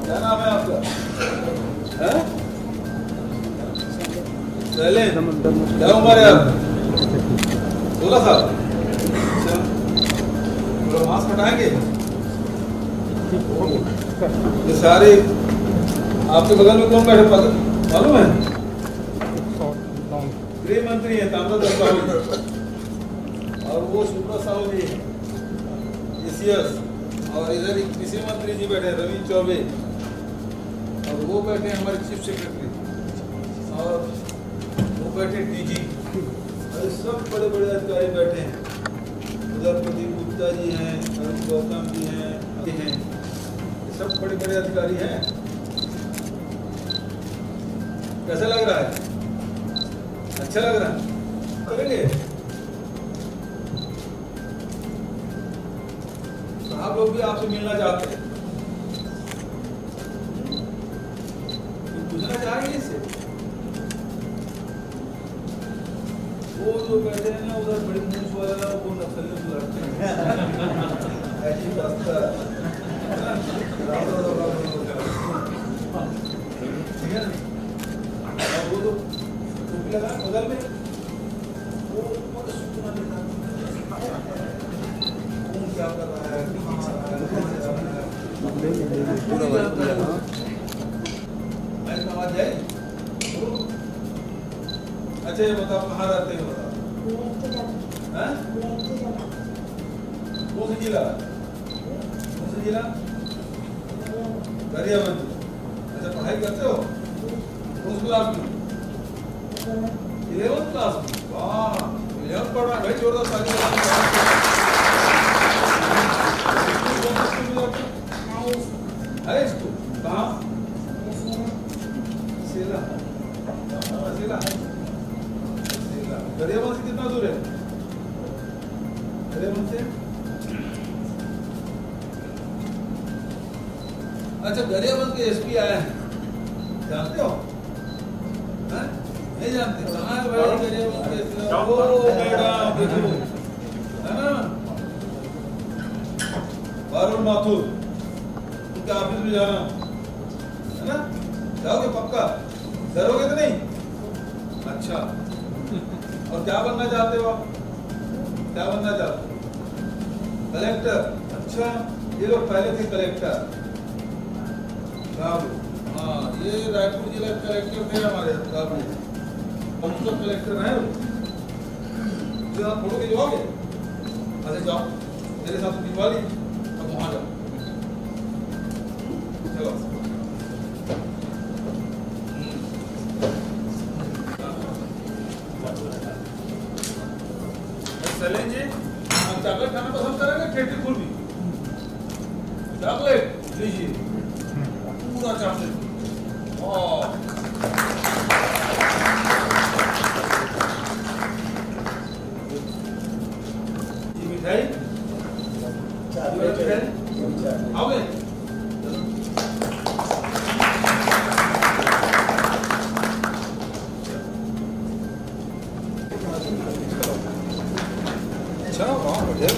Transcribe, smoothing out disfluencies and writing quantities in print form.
क्या नाम है आपका? क्या उम्र है आपकी? 16 साल। अच्छा, थोड़ा मास्क हटाएंगे। ये सारे आपके बगल में कौन बैठे मालूम है? गृह मंत्री है ताम्रध्वज साहू, और वो सुब्रत साहू जी ECS, और इधर एक कृषि मंत्री जी बैठे रविंद्र चौबे, और वो बैठे हमारे चीफ सेक्रेटरी, और वो बैठे DG, और सब बड़े बड़े अधिकारी बैठे हैं। उधर प्रदीप गुप्ता जी हैं, अरुण गौतम जी हैं, सब बड़े बड़े अधिकारी हैं। कैसा लग रहा है? अच्छा लग रहा है? करेंगे आप लोग भी आपसे मिलना चाहते हैं, पूछना चाहेंगे इससे। वो जो बैठे हैं ना उधर बड़ी मूंछ वाला, वो नक्सलियों से लड़ते हैं। ऐसी रास्ता ठीक है ना। और वो तो टोपी लगा बगल में, वो सूचना देता है कौन क्या कर रहा है, आवाज जाए। अच्छा ये बताओ कहाँ रहते हो? बताओ कौन सा जिला? कौन सा जिला? गरियाबंद। अच्छा पढ़ाई करते हो? कौन सी क्लास में? 11th क्लास में। वाह 11th पढ़ रहा है भाई, जोरदार ताली बजाओ। हाई स्कूल कहाँ? सेला। सेला गरियाबंद से कितना दूर है? गरियाबंद से अच्छा गरियाबंद के SP आए हैं, जानते हो? नहीं जानते? कहाँ है भाई गरियाबंद के SP? ओ मैडम देखो, है ना वरुण माथुर, उनके ऑफिस में जाना है ना। जाओगे पक्का? डरोगे तो नहीं? अच्छा, और क्या बनना चाहते हो आप? क्या बनना चाहते हो? कलेक्टर। अच्छा, ये लोग पहले थे कलेक्टर। हाँ, ये रायपुर जिला कलेक्टर थे हमारे साहब, हम सब कलेक्टर हैं। फोटो खिंचवाओगे? अच्छा जाओ मेरे साथ खिंचवा ली, अब वहाँ जाओ। चलो सलेन जी, आप चॉकलेट खाना पसंद करेंगे? ठेठी फूल भी चॉकलेट लीजिए, पूरा चॉकलेट। जी मिठाई आओगे? अच्छा वाह बढ़िया।